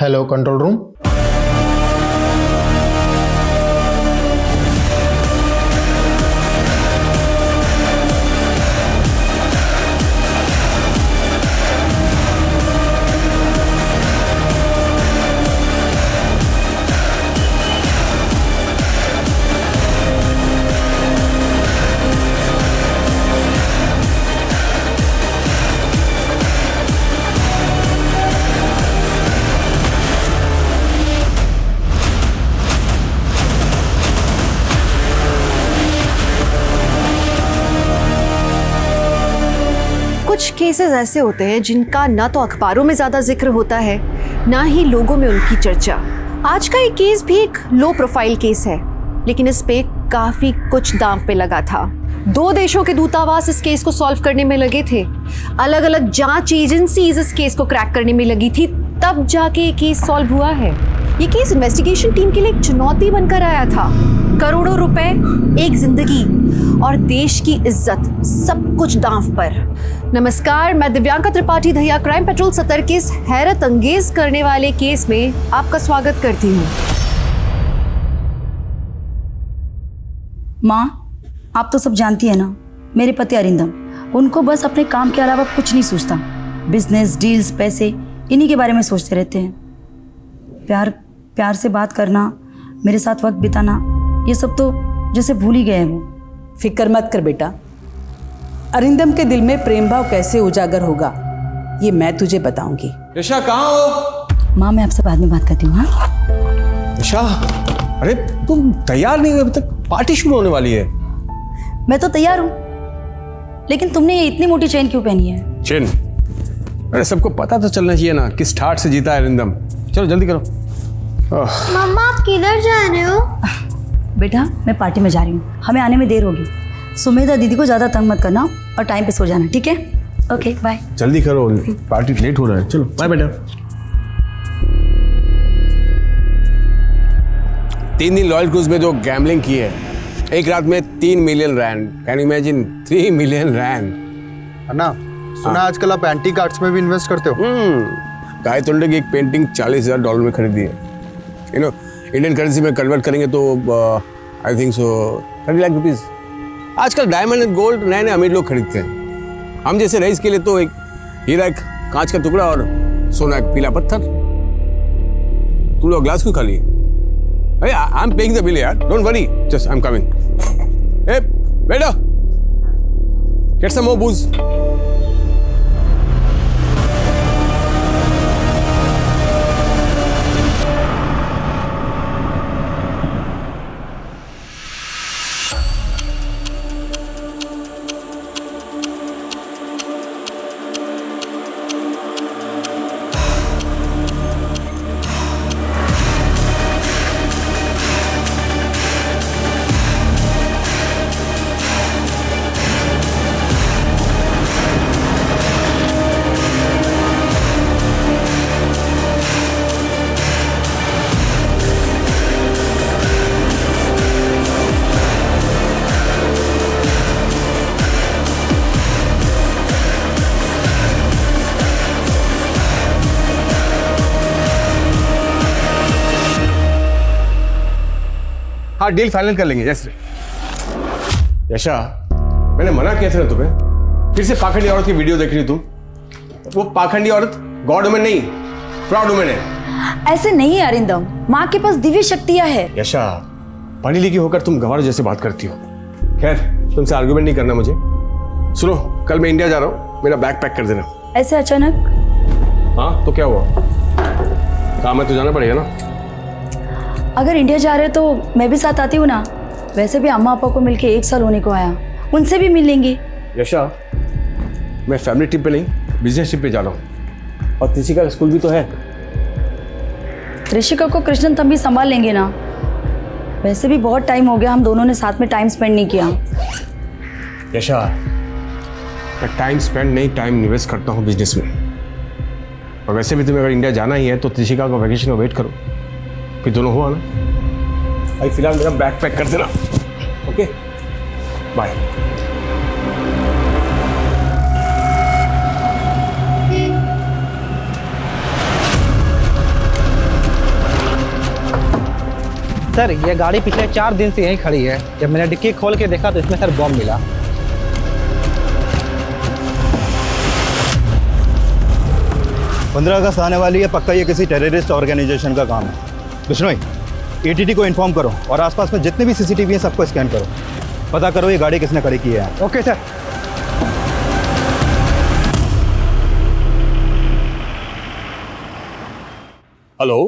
Hello control room. कुछ cases ऐसे होते हैं जिनका ना तो अखबारों में ज्यादा जिक्र होता है, ना ही लोगों में उनकी चर्चा। आज का ये केस भी एक लो प्रोफाइल केस है, लेकिन इस पे काफी कुछ दांव पे लगा था। 2 देशों के दूतावास इस केस को सॉल्व करने में लगे थे, अलग अलग जांच एजेंसीज इस केस को क्रैक करने में लगी थी, तब जाके ये केस सॉल्व हुआ है। ये केस इन्वेस्टिगेशन टीम के लिए एक चुनौती बनकर आया था। करोड़ों रुपए, एक जिंदगी और देश की इज्जत, सब कुछ दांव पर। नमस्कार, मैं दिव्यांका त्रिपाठी दहिया क्राइम पेट्रोल सतर के इस हैरत अंगेज करने वाले केस में आपका स्वागत करती हूँ। माँ, आप तो सब जानती है ना, मेरे पति अरिंदम, उनको बस अपने काम के अलावा कुछ नहीं सूझता। बिजनेस, डील्स, पैसे, इन्हीं के बारे में सोचते रहते हैं। प्यार से बात करना, मेरे साथ वक्त बिताना, ये सब तो जैसे भूल ही गए हैं वो। फिक्र मत कर बेटा, अरिंदम के दिल में प्रेम भाव कैसे उजागर होगा ये मैं तुझे बताऊंगी। यशा कहाँ हो? माँ, मैं आपसे बाद में बात करती हूँ। हाँ यशा, अरे तुम तैयार नहीं हुई अभी तक, पार्टी शुरू होने वाली है। मैं तो तैयार हूँ, लेकिन तुमने ये इतनी मोटी चेन क्यों पहनी है? चेन? अरे सबको पता तो चलना चाहिए ना किस ठाट से जीता है अरिंदम। चलो जल्दी करो। मम्मा, आप किधर जा रहे हो? बेटा, मैं पार्टी में जा रही हूँ, हमें आने में देर होगी। सुमेधा दीदी को ज़्यादा तंग मत करना और टाइम पे सो जाना, ठीक है? Okay, bye. जल्दी करो, पार्टी लेट हो रहा है। चलो बाय बेटा। 3 दिन लॉयल क्रूज में जो गैम्बलिंग की है, एक रात में 3 million rand. Can you imagine? 3 million rand. Anna, सुना आजकल आप एंटी कार्ड्स में भी इन्वेस्ट करते हो? गाय तोंडे की एक पेंटिंग $40,000 में खरीदी है। यू नो, इंडियन करेंसी में कन्वर्ट करेंगे तो I think so 30 lakh rupees. आजकल डायमंड एंड गोल्ड नए नए अमीर लोग खरीदते हैं। हम जैसे रईस के लिए तो एक हीरा, एक कांच का टुकड़ा और सोना एक पीला पत्थर। तुम लोग ग्लास क्यों खाली? अरे I am paying the bill यार, don't worry, just I am coming. ए बेटा, गेट सम मोर बूज। हाँ, डील फाइनल कर लेंगे। जैसे यशा, मैंने मना किया था ना तुम्हें, फिर से पाखंडी औरत की वीडियो देख रही तुम। वो पाखंडी औरत गॉड वुमन नहीं, फ्रॉड वुमन है। ऐसे नहीं है अरिंदम, माँ के पास दिव्य शक्तियाँ है। यशा, पढ़ी लिखी होकर तुम गंवार जैसे बात करती हो। खैर, तुमसे आर्गुमेंट नहीं करना मुझे। सुनो, कल मैं इंडिया जा रहा हूँ, मेरा बैग पैक कर देना। ऐसे अचानक? हाँ तो क्या हुआ, काम है तो जाना पड़ेगा ना। अगर इंडिया जा रहे तो मैं भी साथ आती हूँ ना। वैसे भी अम्मा पापा को मिलके 1 साल होने को आया, उनसे भी मिल लेंगे। यशा, मैं फैमिली ट्रिप पे नहीं, बिजनेस ट्रिप पे जा रहा हूँ, और त्रिशिका का स्कूल भी तो है। त्रिशिका को कृष्णन तब भी संभाल लेंगे ना। वैसे भी बहुत टाइम हो गया हम दोनों ने साथ में टाइम स्पेंड नहीं किया। यशा, मैं टाइम स्पेंड नहीं, टाइम इन्वेस्ट करता हूँ बिजनेस में। और वैसे भी तुम्हें अगर इंडिया जाना ही है तो त्रिशिका को वैकेशन में वेट करो, फिर दोनों हो आना। भाई फिलहाल मेरा बैग पैक कर देना। Okay, bye. सर ये गाड़ी पिछले 4 दिन से यहीं खड़ी है। जब मैंने डिक्की खोल के देखा तो इसमें सर बॉम्ब मिला। पंद्रह अगस्त आने वाली है, पक्का ये किसी टेररिस्ट ऑर्गेनाइजेशन का काम है। बिश्नोई, एटीटी को इन्फॉर्म करो और आसपास में जितने भी सीसीटीवी हैं सबको स्कैन करो, पता करो ये गाड़ी किसने खड़ी की है। Okay sir. Hello,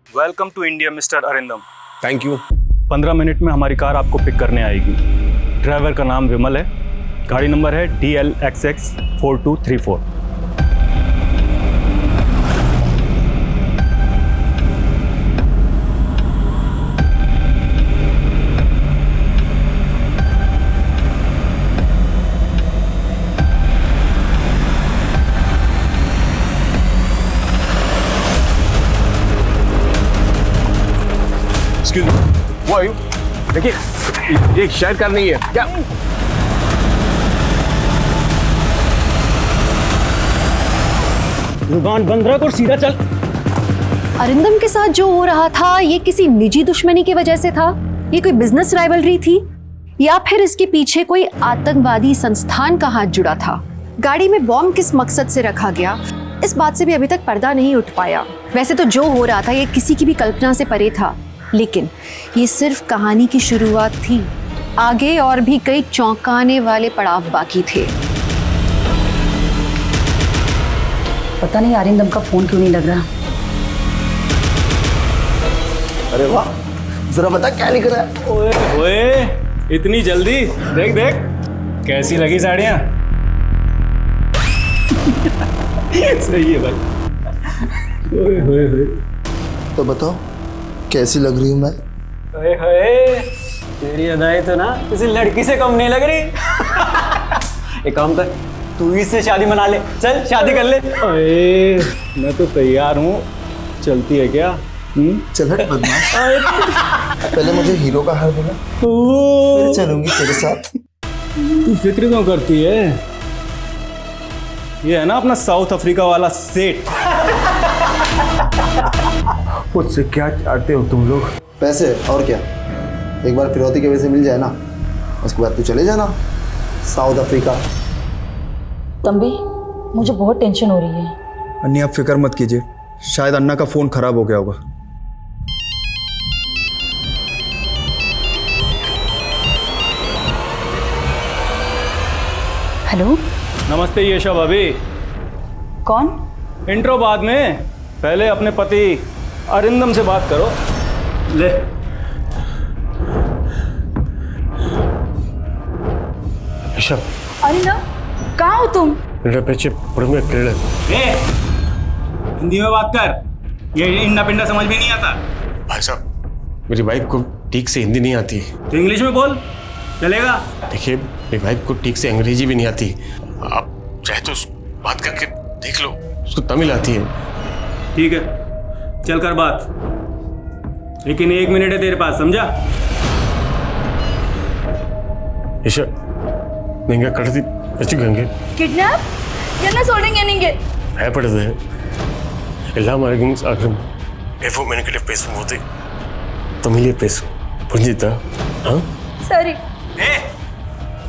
welcome to India mister Arindam. Thank you. 15 minute में हमारी कार आपको पिक करने आएगी। ड्राइवर का नाम विमल है, गाड़ी नंबर है DLXX 4234। वो आयु, देखिए ये शायद कार नहीं है क्या? जुबान बंद रख और सीधा चल। अरिंदम के साथ जो हो रहा था ये किसी निजी दुश्मनी की वजह से था, ये कोई बिजनेस राइवलरी थी, या फिर इसके पीछे कोई आतंकवादी संस्थान का हाथ जुड़ा था? गाड़ी में बॉम्ब किस मकसद से रखा गया, इस बात से भी अभी तक पर्दा नहीं उठ पाया। वैसे तो जो हो रहा था ये किसी की भी कल्पना से परे था, लेकिन ये सिर्फ कहानी की शुरुआत थी। आगे और भी कई चौंकाने वाले पड़ाव बाकी थे। पता नहीं अरिंदम का फोन क्यों नहीं लग रहा। अरे वाह, जरा बता क्या लिख रहा है। ओए ओए, इतनी जल्दी? देख देख कैसी लगी साड़ियाँ। सही है भाई। ओए ओए ओए, तो बताओ कैसी लग रही हूँ मैं? ओए होए, तेरी अदाएं तो ना किसी लड़की से कम नहीं लग रही। एक काम कर, तू इससे शादी मना ले, चल शादी कर ले। ओए मैं तो तैयार हूँ, चलती है क्या? चल हट बदमाश। पहले मुझे हीरो का हार देना, फिर चलूंगी तेरे साथ। तू फिक्र क्यों करती है? ये है ना अपना साउथ अफ्रीका वाला सेठ। मुझसे क्या चाहते हो तुम लोग? पैसे और क्या? एक बार फिरौती के वजह से मिल जाए ना, उसके बाद तू चले जाना साउथ अफ्रीका। तंबी, मुझे बहुत टेंशन हो रही है। अन्नी आप फिक्र मत कीजिए, शायद अन्ना का फोन खराब हो गया होगा। हेलो, नमस्ते यशा भाभी। कौन? इंट्रो बाद में, पहले अपने पति अरिंदम से बात करो। ले यशा, अरिंदम, कहाँ हो तुम? मेरे पीछे पुरमे केरल। हिंदी में बात कर, ये इंडा पिंडा समझ में नहीं आता। भाई साहब, मेरी वाइफ को ठीक से हिंदी नहीं आती। तो इंग्लिश में बोल, चलेगा? देखिए, मेरी वाइफ को ठीक से अंग्रेजी भी नहीं आती। आप चाहे तो बात करके देख लो, उसको तमिल आती है। ठीक है, चल कर बात, लेकिन 1 मिनट है तेरे पास, समझा? यशा, नहीं कड़ती വെച്ചിങ്ങ किडनैप? என்ன சொல்றீங்க நீங்க? பயப்படுது. எல்லாம் ஆர்குமெண்ட்ஸ் ஆகும். எப்போ மெனக்கிட்ட பேசும்போது तमिल பேசும், புரிஞ்சுதா? हाँ? सॉरी।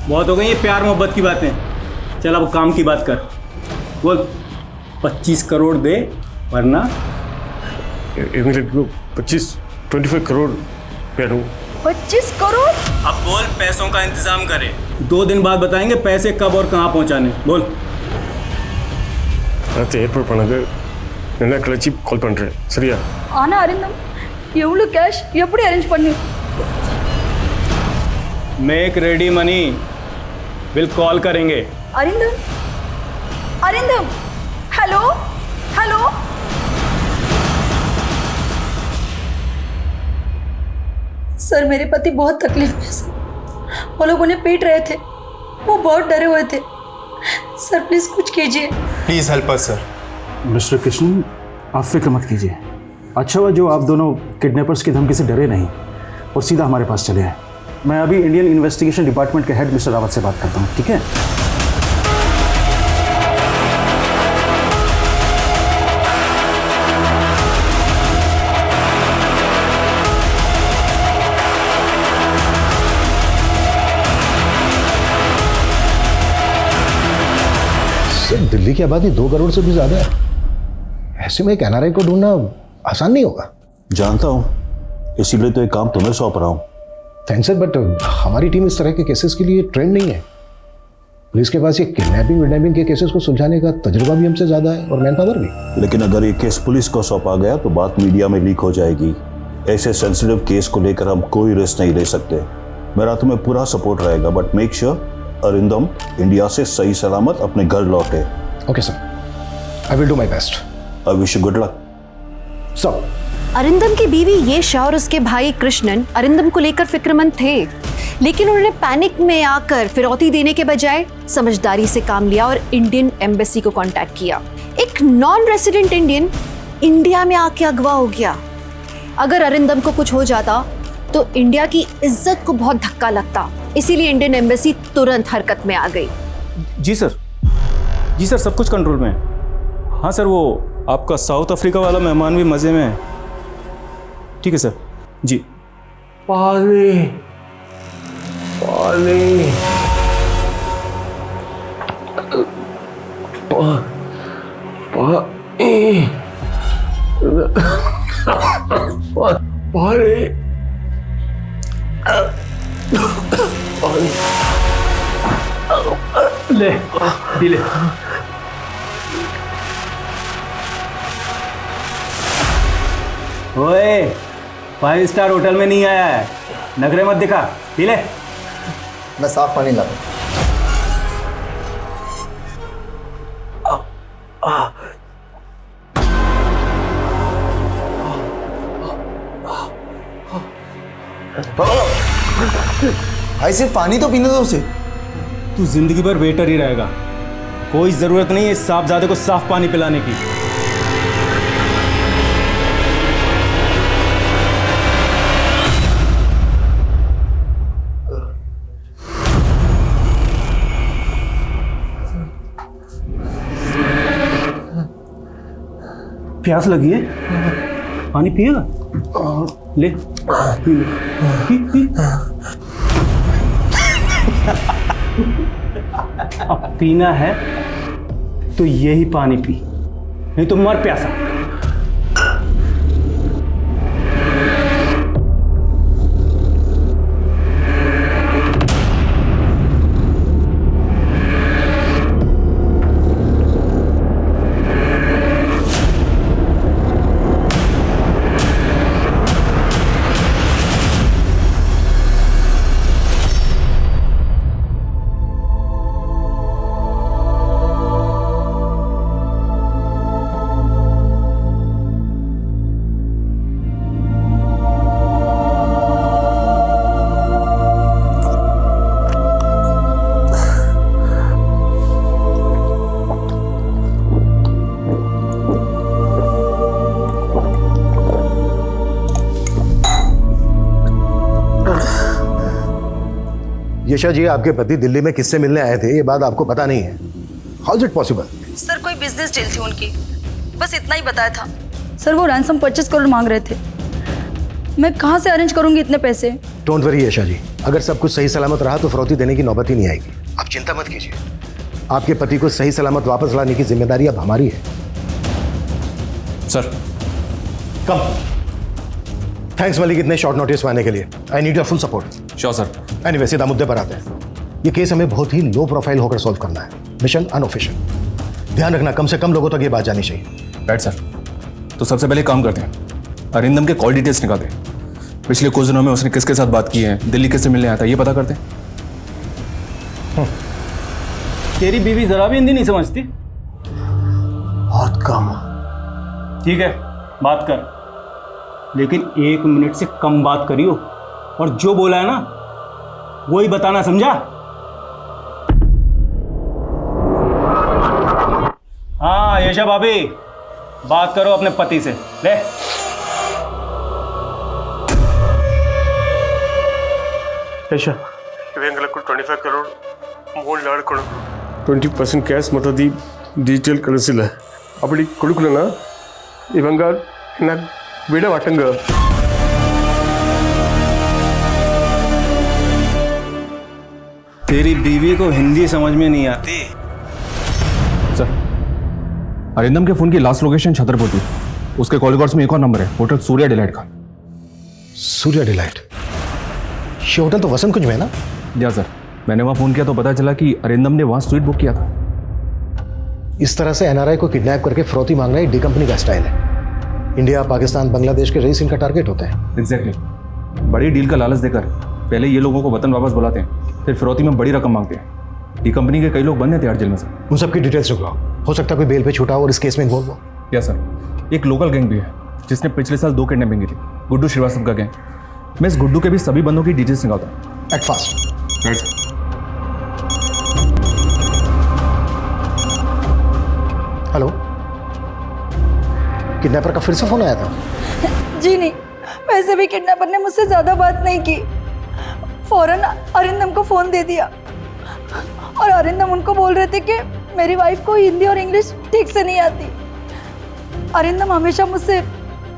बहुत हो गई ये प्यार मोहब्बत की बातें, चल अब काम की बात कर। बोल, 25 करोड़ दे वरना। मेरे को 25 करोड़ प्यार हूँ। 25 करोड़? अब बोल, पैसों का इंतजाम करे, 2 दिन बाद बताएंगे पैसे कब और कहाँ पहुँचाने। बोल। அடுத்து ஏற்பாடு பண்ணது என்ன கழிச்சு கால் பண்ணுறேன், சரியா? ஆனா அரிந்தம், எவ்வளோ கேஷ் எப்படி அரேஞ்ச் பண்ணி? Make ready money, will call करेंगे। Arindam, Arindam, hello hello. Sir, मेरे पति बहुत तकलीफ में सर, वो लोग उन्हें पीट रहे थे, वो बहुत डरे हुए थे। सर प्लीज कुछ कीजिए। Please help us sir. Mister Krishna, आप फिक्र मत कीजिए। अच्छा हुआ जो आप दोनों किडनैपर्स की धमकी से डरे नहीं और सीधा हमारे पास चले आए। मैं अभी इंडियन इन्वेस्टिगेशन डिपार्टमेंट के हेड मिस्टर रावत से बात करता हूँ, ठीक है? दिल्ली की आबादी 2 करोड़ से भी ज़्यादा है। ऐसे में एक NRI को ढूंढना आसान नहीं होगा। जानता हूँ, इसीलिए तो एक काम तुम्हें सौंप रहा हूँ। थैंक्स सर, बट हमारी टीम इस तरह के केसेस के लिए ट्रेंड नहीं है। पुलिस के पास ये किडनैपिंग के केसेस को सुलझाने का तजुर्बा भी हमसे ज़्यादा है और मैन पावर भी। लेकिन अगर ये केस पुलिस को सौंपा गया तो बात मीडिया में लीक हो जाएगी। ऐसे सेंसिटिव केस को लेकर हम कोई रिस्क नहीं ले सकते। मेरा तुम्हें पूरा सपोर्ट रहेगा, but make sure Arindam India से सही सलामत अपने घर लौटे। Okay sir, I will do my best. I wish you good luck. Sir, Arindam की बीवी येशा और उसके भाई कृष्णन अरिंदम को लेकर फिक्रमंद थे, लेकिन उन्होंने पैनिक में आकर फिरौती देने के बजाय समझदारी से काम लिया और इंडियन एम्बेसी को कांटेक्ट किया। एक नॉन रेसिडेंट इंडियन इंडिया में आके अगवा हो गया। अगर अरिंदम को कुछ हो जाता तो इंडिया की इज्जत को बहुत धक्का लगता, इसीलिए इंडियन एम्बेसी तुरंत हरकत में आ गई। जी सर, सब कुछ कंट्रोल में है। हाँ सर, वो आपका साउथ अफ्रीका वाला मेहमान भी मज़े में है। ठीक है सर। जी। पानी पानी ले पी ले। ओए, 5 स्टार होटल में नहीं आया है, नखरे मत दिखा, पी ले। मैं साफ पानी ला रहा हूं। भाई सिर्फ पानी तो पीने दो उसे। तू जिंदगी भर वेटर ही रहेगा, कोई जरूरत नहीं है इस साहबजादे को साफ पानी पिलाने की। प्यास लगी है, पानी पिएगा? ले पी ले, पी। अब पीना है तो यही पानी पी, नहीं तो मर प्यासा। यशा जी, आपके पति दिल्ली में किससे मिलने आए थे ये बात आपको पता नहीं है। How is it possible? Sir कोई बिजनेस डील थी उनकी, बस इतना ही बताया था। सर वो रैंसम 25 करोड़ मांग रहे थे, मैं कहाँ से अरेंज करूंगी इतने पैसे? डोंट वरी यशा जी, अगर सब कुछ सही सलामत रहा तो फिरौती देने की नौबत ही नहीं आएगी। आप चिंता मत कीजिए, आपके पति को सही सलामत वापस लाने की जिम्मेदारी अब हमारी है। सर कम। थैंक्स मलिक, इतने शॉर्ट नोटिस में आने के लिए। I need your full support. Sure sir. Anyway, सीधा मुद्दे पर आते हैं। ये केस हमें बहुत ही लो प्रोफाइल होकर सॉल्व करना है, मिशन अनऑफिशियल। ध्यान रखना, कम से कम लोगों तक ये बात जानी चाहिए। Right sir. तो सबसे पहले काम करते हैं, अरिंदम के कॉल डिटेल्स निकालते हैं। पिछले कुछ दिनों में उसने किसके साथ बात की है, दिल्ली किससे मिलने आया था, ये पता करते हैं। तेरी बीवी जरा भी हिंदी नहीं समझती? बहुत कम। ठीक है, बात कर, लेकिन 1 मिनट से कम बात करियो, और जो बोला है ना वही बताना, समझा? हाँ यशा भाभी, बात करो अपने पति से। ले ಯಶ ಇವೆಂಗಲಕ್ಕೂ 25 ಕರೋಡ್ ಗೋಲ್ಡ್ ಆಡ್ಕೊಡು 20% ಕ್ಯಾಶ್ ಮತ್ತದಿ ಡಿಜಿಟಲ್ ಕಳಿಸಿಲ್ಲ அப்படி கொடுக்கலனா இவங்க என்ன விட மாட்டங்க तेरी बीवी को हिंदी समझ में नहीं आती। सर अरिंदम के फ़ोन की लास्ट लोकेशन छतरपुर। उसके कॉल रिकॉर्ड्स में एक और नंबर है, होटल सूर्या डिलाइट का। सूर्या डिलाइट, ये होटल तो वसंत कुंज में है ना? या सर, मैंने वहाँ फ़ोन किया तो पता चला कि अरिंदम ने वहाँ स्वीट बुक किया था। इस तरह से एनआरआई को किडनैप करके फिरौती मांगना डी कंपनी का स्टाइल है। इंडिया, पाकिस्तान, बांग्लादेश के रईस इनका टारगेट होते हैं। एग्जैक्टली। बड़ी डील का लालच देकर पहले ये लोगों को वतन वापस बुलाते हैं, फिर फिरौती में बड़ी रकम मांगते हैं। डी कंपनी के कई लोग बंद हैं तिहाड़ जेल में सर। उन सबकी डिटेल्स निकलाओ, हो सकता है कोई बेल पे छूटा हो और इस केस में इन्वॉल्व हो। या सर, एक लोकल गैंग भी है जिसने पिछले साल 2 किडनैपिंग की थी, गुड्डू श्रीवास्तव का गैंग। मैं इस गुड्डू के भी सभी बंदों की डिटेल्स निकालता हूँ। Act fast. Right sir. Hello, kidnapper का फिर से फोन आया था? जी नहीं, वैसे भी किडनैपर ने मुझसे ज़्यादा बात नहीं की। फौरन अरिंदम को फ़ोन दे दिया और अरिंदम उनको बोल रहे थे कि मेरी वाइफ को हिंदी और इंग्लिश ठीक से नहीं आती। अरिंदम हमेशा मुझसे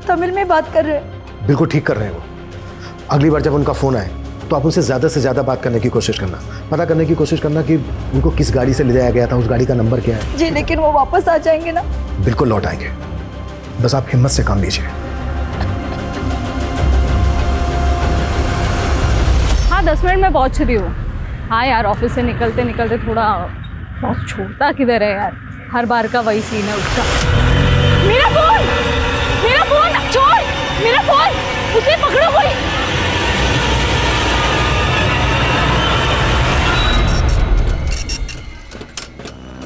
तमिल में बात कर रहे हैं। बिल्कुल ठीक कर रहे हैं वो। अगली बार जब उनका फ़ोन आए तो आप उनसे ज़्यादा से ज़्यादा बात करने की कोशिश करना, पता करने की कोशिश करना कि उनको किस गाड़ी से ले जाया गया था, उस गाड़ी का नंबर क्या है। जी, लेकिन वो वापस आ जाएंगे ना? बिल्कुल लौट आएंगे, बस आप हिम्मत से काम लीजिए। हाँ, 10 मिनट में पहुंच रही हूँ। हाँ यार, ऑफिस से निकलते निकलते थोड़ा बहुत छोड़ता किधर है यार, हर बार का वही सीन है उसका। मेरा फोन छोड़, मेरा फोन, उसे पकड़ो कोई।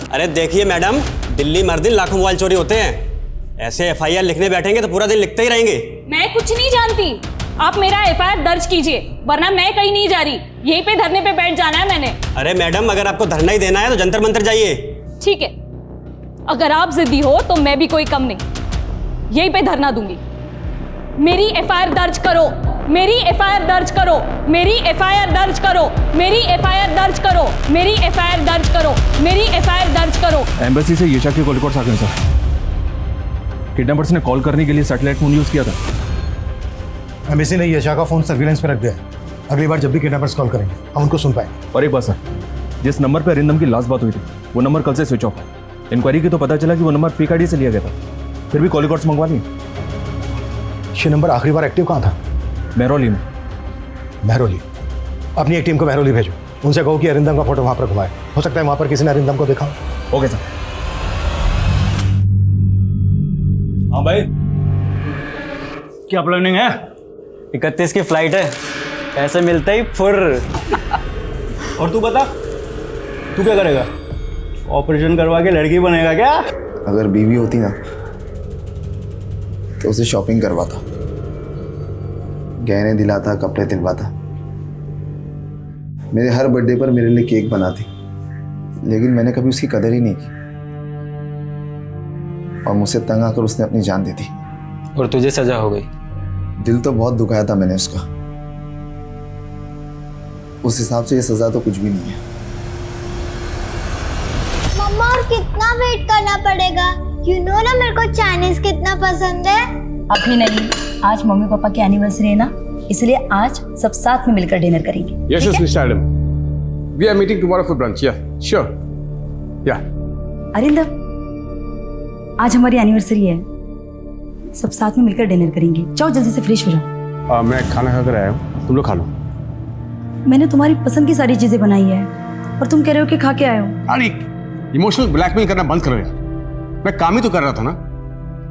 अरे देखिए मैडम, दिल्ली में हर दिन लाखों मोबाइल चोरी होते हैं। ऐसे एफआईआर लिखने बैठेंगे तो पूरा दिन लिखते ही रहेंगे। मैं कुछ नहीं जानती, आप मेरा एफआईआर दर्ज कीजिए, वरना मैं कहीं नहीं जा रही। यहीं पे धरने पे बैठ जाना है मैंने। अरे मैडम, अगर आपको धरना ही देना है तो जंतर मंतर जाइए। ठीक है, अगर आप जिद्दी हो तो मैं भी कोई कम नहीं, यहीं पे धरना दूंगी। मेरी एफआईआर दर्ज करो, मेरी एफआईआर दर्ज करो, मेरी एफआईआर दर्ज करो, मेरी एफआईआर दर्ज करो, मेरी एफआईआर दर्ज करो, मेरी एफआईआर दर्ज करो। एम्बेसी से येशा के कॉल रिकॉर्ड्स आ गए सर। किडनैपर्स ने कॉल करने के लिए सैटेलाइट फोन यूज किया था। एम्बेसी ने येशा का फोन सर्विलेंस पे रख दिया है। अगली बार जब भी किडनैपर्स कॉल करेंगे हम उनको सुन पाएंगे। और एक बात सर, जिस नंबर पर अरिंदम की लास्ट बात हुई थी वो नंबर कल से स्विच ऑफ है। इंक्वायरी की तो पता चला कि वो नंबर फेक आईडी से लिया गया था, फिर भी कॉल रिकॉर्ड्स मंगवा लिए। ये नंबर आखिरी बार एक्टिव कहाँ था? महरौली में। महरौली, अपनी एक टीम को महरौली भेजो, उनसे कहो कि अरिंदम का फोटो वहाँ पर घुमाए। हो सकता है वहाँ पर किसी ने अरिंदम को देखा। Okay sir. हाँ भाई, क्या प्लानिंग है? 31 की फ्लाइट है, पैसे मिलते ही फुर। और तू बता, तू क्या करेगा? ऑपरेशन करवा के लड़की बनेगा क्या? अगर बीवी होती ना तो उसे शॉपिंग करवाता, गहने दिलाता, कपड़े दिलवाता, मेरे हर बर्थडे पर मेरे लिए केक बनाती। लेकिन मैंने कभी उसकी कदर ही नहीं की और मुझसे तंग आकर उसने अपनी जान दे दी। और तुझे सजा हो गई? दिल तो बहुत दुखाया था मैंने उसका। उस हिसाब से ये सजा तो कुछ भी नहीं है। मम्मा, और कितना वेट करना पड़ेगा? यू नो ना मेरे को चाइनीज कितना पसंद है। अभी नहीं, आज मम्मी पापा की एनिवर्सरी है ना, इसलिए आज सब साथ में मिलकर डिनर करेंगे। Yes, Mr. Adam. We are meeting tomorrow for brunch. Yeah, sure. Yeah. Arindam, आज हमारी एनिवर्सरी है, सब साथ में मिलकर डिनर करेंगे। जाओ जल्दी से फ्रेश हो जाओ। मैं खाना खा कर आया हूँ, तुम लोग खा लो। मैंने तुम्हारी पसंद की सारी चीजें बनाई है और तुम कह रहे हो कि खा के आए हो। अरे इमोशनल ब्लैकमेल करना बंद करो यार। मैं काम ही तो कर रहा था ना।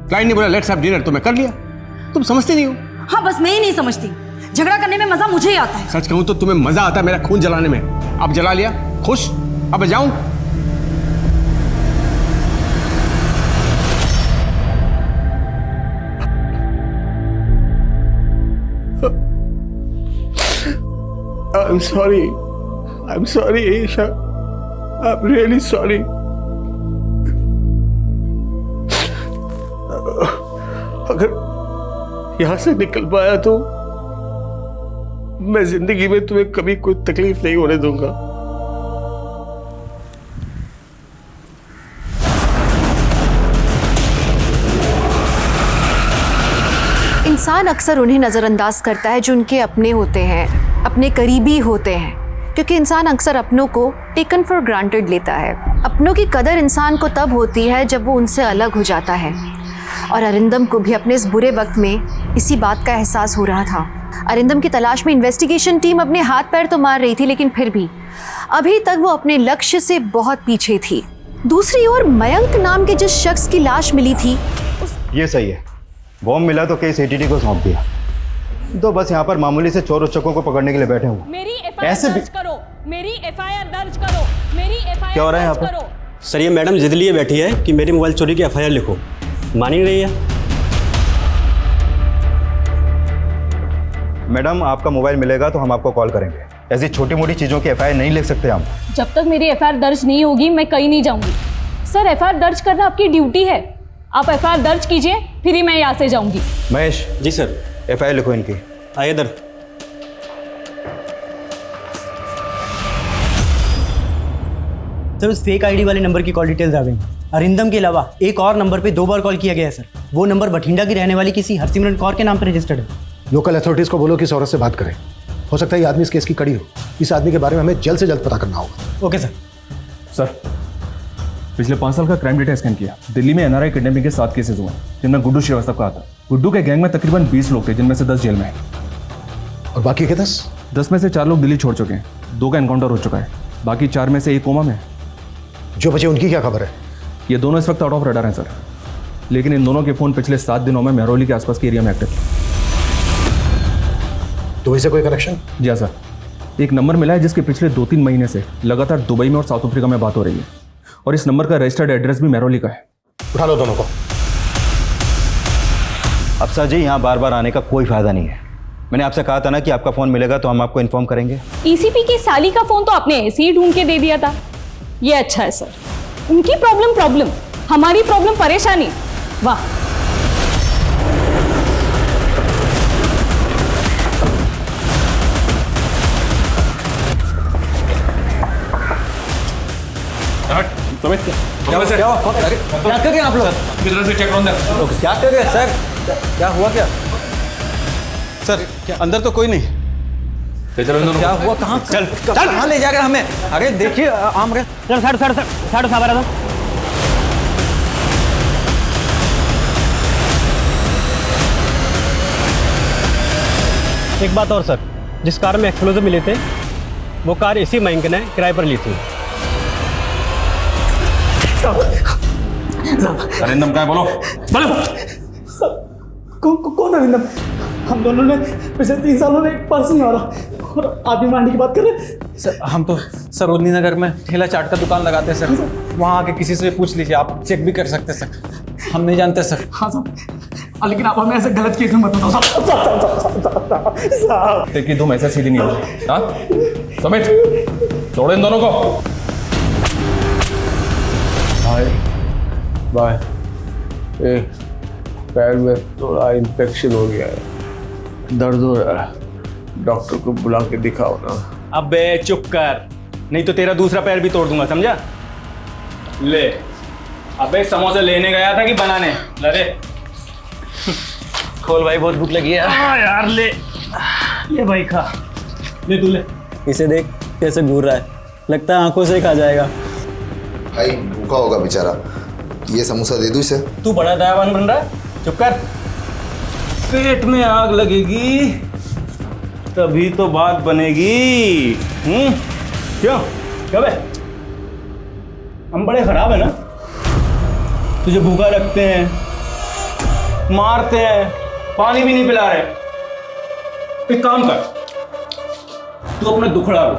क्लाइंट ने बोला लेट्स हैव डिनर तो मैं कर लिया। तुम समझते नहीं हो। हाँ, बस मैं ही नहीं समझती। झगड़ा करने में मजा मुझे ही आता है। सच कहूं तो तुम्हें मजा आता है मेरा खून जलाने में। अब जला लिया, खुश? अब मैं जाऊं? I'm sorry. I'm sorry, Aisha. I'm really sorry. अगर यहां से निकल पाया तो मैं जिंदगी में तुम्हें कभी कोई तकलीफ नहीं होने दूंगा। इंसान अक्सर उन्हें नज़रअंदाज करता है जो उनके अपने होते हैं, अपने करीबी होते हैं। क्योंकि इंसान अक्सर अपनों को टेकन फॉर ग्रांटेड लेता है। अपनों की कदर इंसान को तब होती है जब वो उनसे अलग हो जाता है, और अरिंदम को भी अपने इस बुरे वक्त में इसी बात का एहसास हो रहा था। अरिंदम की तलाश में इन्वेस्टिगेशन टीम अपने हाथ पैर तो मार रही थी, लेकिन फिर भी अभी तक वो अपने लक्ष्य से बहुत पीछे थी। दूसरी ओर मयंक नाम के जिस शख्स की लाश मिली थी ये सही है, बॉम्ब मिला तो केस एटीटी को सौंप दिया। तो बस यहाँ पर मामूली से चोर उच्चकों को पकड़ने के लिए बैठे हुए। मेरी एफआईआर दर्ज करो, मेरी एफआईआर दर्ज करो, मेरी एफआईआर क्या हो रहा है यहाँ दर्ज पर? करो। सर ये मैडम जिद लिए बैठी है कि मेरी मोबाइल चोरी की एफआईआर लिखो, मान ही नहीं रही है। मैडम आपका मोबाइल मिलेगा तो हम आपको कॉल करेंगे। ऐसी छोटी मोटी चीज़ों की एफआईआर नहीं लिख सकते हम। जब तक मेरी एफआईआर दर्ज नहीं होगी मैं कहीं नहीं जाऊंगी। सर एफआईआर दर्ज करना आपकी ड्यूटी है, आप एफआईआर दर्ज कीजिए फिर ही मैं यहाँ से जाऊंगी। महेश जी सर। एफआईआर लिखो इनकी। आइए इधर। सर उस फेक आईडी वाले नंबर की कॉल डिटेल्स आ गई। अरिंदम के अलावा एक और नंबर पे 2 बार कॉल किया गया है सर। वो नंबर बठिंडा की रहने वाली किसी हरसिमरन कौर के नाम पर रजिस्टर्ड है। लोकल अथॉरिटीज़ को बोलो कि इस औरत से बात करें। हो सकता है ये आदमी इस केस की कड़ी हो। इस आदमी के बारे में हमें जल्द से जल्द पता करना होगा। Okay sir. सर पिछले 5 साल का क्राइम डेटा स्कैन किया। दिल्ली में एनआरआई किडनैपिंग के 7 केसेस हुए, जिनमें गुड्डू श्रीवास्तव का आता। गुड्डू के गैंग में तकरीबन 20 लोग थे, जिनमें से 10 जेल में हैं। और बाकी के 10 में से 4 लोग दिल्ली छोड़ चुके हैं, 2 का एनकाउंटर हो चुका है। बाकी 4 में से 1 कोमा में। जो बचे उनकी क्या खबर है? ये दोनों इस वक्त आउट ऑफ रडार हैं सर, लेकिन इन दोनों के फ़ोन पिछले 7 दिनों में मेहरौली के आसपास के एरिया में एक्टिव। दुबई से कोई कनेक्शन? जी हाँ सर, एक नंबर मिला है जिसके पिछले 2-3 महीने से लगातार दुबई में और साउथ अफ्रीका में बात हो रही है, और इस नंबर का रजिस्टर्ड एड्रेस भी मेहरौली का है। उठा लो दोनों को। अफसर जी यहाँ बार बार आने का कोई फायदा नहीं है। मैंने आपसे कहा था ना कि आपका फ़ोन मिलेगा तो हम आपको इन्फॉर्म करेंगे। ईसीपी की साली का फोन तो आपने ऐसे ही ढूंढ के दे दिया था। ये अच्छा है सर, उनकी प्रॉब्लम, हमारी प्रॉब्लम परेशानी। वाह। क्या कर रहे हैं आप लोग? किधर से चेक रहा हूं। क्या कर रहे हैं सर? क्या हुआ? क्या सर क्या अंदर तो कोई नहीं? क्या हुआ? कहाँ चल कहाँ ले जाकर हमें? अरे देखिए आम रहे। सर साढ़े सात एक बात और सर, जिस कार में एक्सप्लोजिव मिले थे वो कार इसी मयंक ने किराए पर ली थी। अरिंदम क्या है? बोलो। कौन अरिंदम? हम दोनों ने पिछले 3 सालों में एक पर्स नहीं मारा और आदमी मारने की बात कर रहे। सर हम तो सरोजनी नगर में ठेला चाट का दुकान लगाते हैं सर, वहाँ आके किसी से पूछ लीजिए, आप चेक भी कर सकते हैं सर। हम नहीं जानते सर। हाँ साहब, लेकिन आप हमें ऐसे गलत केस में मत बताओ साहब। देखिए तुम ऐसा सीधी नहीं हो। हाँ समित, छोड़ो इन दोनों को। बाय। पैर में थोड़ा इन्फेक्शन हो गया है, दर्द हो रहा है। डॉक्टर को बुला के दिखाओ ना। अबे चुप कर, नहीं तो तेरा दूसरा पैर भी तोड़ दूंगा, समझा? ले। अबे समोसे लेने गया था कि बनाने? अरे खोल भाई, बहुत भूख लगी है। हाँ यार ले भाई खा। ले तू ले। इसे देख कैसे घूर रहा है, लगता है आंखों से खा जाएगा। भाई भूखा होगा बेचारा, ये समोसा दे दूँ इसे? तू बड़ा दयावान बन रहा है, चुप कर। पेट में आग लगेगी तभी तो बात बनेगी। क्यों बे? हम बड़े खराब है ना? तुझे भूखा रखते हैं, मारते हैं, पानी भी नहीं पिला रहे। एक काम कर, तू अपना दुखड़ा रो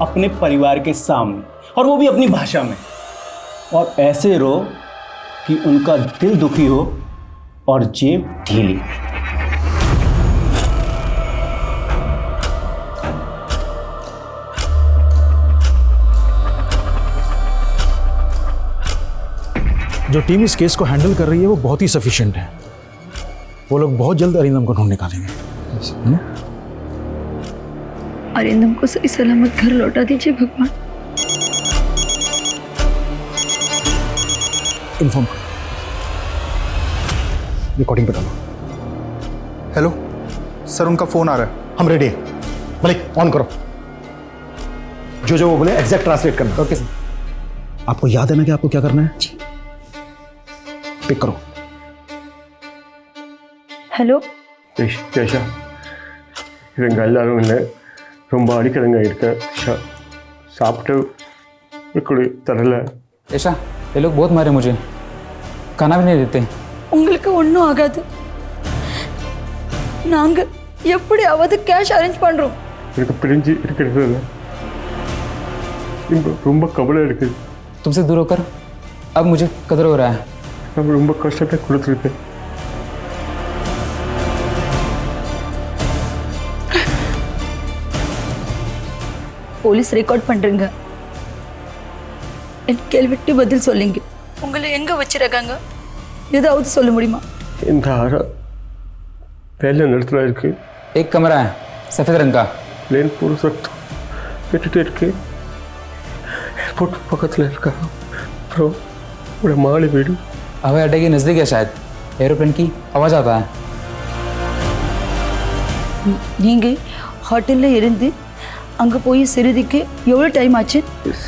अपने परिवार के सामने, और वो भी अपनी भाषा में, और ऐसे रो कि उनका दिल दुखी हो और जेब ढीली। जो टीम इस केस को हैंडल कर रही है वो बहुत ही सफिशिएंट है। वो लोग बहुत जल्द अरिंदम को ढूंढ निकालेंगे। अरिंदम को सही सलामत घर लौटा दीजिए भगवान। इन्फॉर्म करो, रिकॉर्डिंग पे डालो। हेलो सर, उनका फ़ोन आ रहा है। हम रेडी हैं। मलिक ऑन करो। जो वो बोले एग्जैक्ट ट्रांसलेट करना। Okay sir. आपको याद है ना कि आपको क्या करना है? पिक करो। ஹலோ கேஷா இவங்க எல்லாரும் இல்லை ரொம்ப அடிக்கிறங்க இருக்க சாப்பிட்டு இப்படி தரல। ऐशा ये लोग बहुत मारे मुझे, खाना भी नहीं देते। உங்களுக்கு ஒன்றும் ஆகாது, நாங்கள் எப்படியாவது கேஷ் அரேஞ்ச் பண்ணுறோம்। எனக்கு பிரிஞ்சு இருக்கிறது இல்லை, ரொம்ப கவலை இருக்குது। तुमसे दूर होकर अब मुझे कदर हो रहा है। நான் ரொம்ப கஷ்டத்தை கொடுத்துருக்கேன்। போலீஸ் ரெக்கார்ட் பண்ணுறீங்க, என் கேள்விக்கு பதில் சொல்லுங்க। உங்களை எங்கே வச்சிருக்காங்க ஏதாவது சொல்ல முடியுமா? இந்த ஆறா पहले नृत्य इருக்கு। एक कमरा है सफेद रंग का, प्लेन पूरा सख्त पेटिटे இருக்கு। एयरपोर्ट பக்கத்துல இருக்கா ப்ரோ, ஒரு மாடி வீடு। हवाई अड्डे के नज़दीक है शायद, एरोप्लेन की आवाज़ आता है। நீங்கள் ஹோட்டலில் இருந்து அங்கே போய் சிறிதுக்கு எவ்வளோ டைம் ஆச்சு?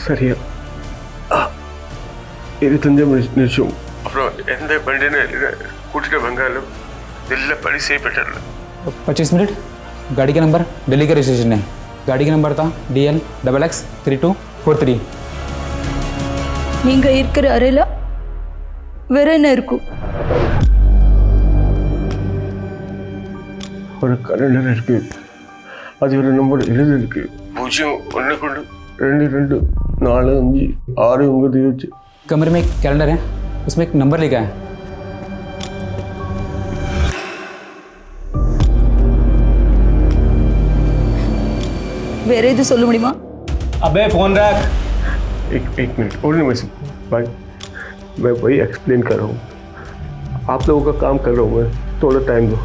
சரியா 25 நிமிஷம்। அப்புறம் எந்த வண்டின்னு கூட்டிட்டு வந்தாலும் दिल्ली बड़ी से पेट्रोल 25 मिनट। गाड़ी का नंबर दिल्ली का रजिस्ट्रेशन है। गाड़ी का नंबर था DL XX3243। நீங்கள் இருக்கிற அறையில் வேற என்ன இருக்கும்? ஒரு கலண்டர் இருக்கு, அது ஒரு நம்பர் எழுதிருக்கு 0112224569। कमरे में एक कैलेंडर है, उसमें एक नंबर लिखा है। வேற எது சொல்ல முடியுமா? अबे फोन रख। एक मिनट और नहीं भाई, मैं वही एक्सप्लेन कर रहा हूँ, आप लोगों का काम कर रहा हूँ मैं, थोड़ा टाइम दो।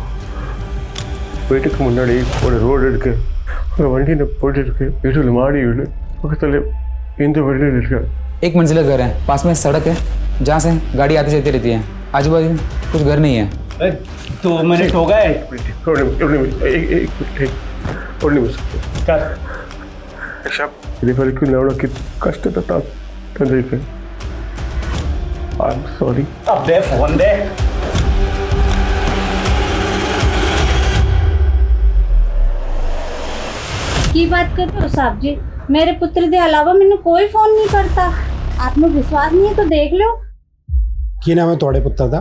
வீட்டுக்கு முன்னாடி ஒரு ரோடு இருக்கு, அந்த வண்டியில் போயிட்டு இருக்கு, வீட்டில் மாடி வீடு பக்கத்தில் இந்த வண்டியில் இருக்கு। एक मंजिला घर है, पास में सड़क है जहाँ से गाड़ी आती जाती रहती है, आजू बाजू कुछ घर नहीं है। 2 मिनट हो गए। और नहीं ఇది వరకు నేను కష్టత తండ్రికి ఐఎమ్ సారీ। अबे फोन दे। की बात करते हो साहब जी? मेरे पुत्र के अलावा मैंने कोई फोन नहीं करता। आपने विश्वास नहीं है तो देख लो। की नाम है थोड़े पुत्र का?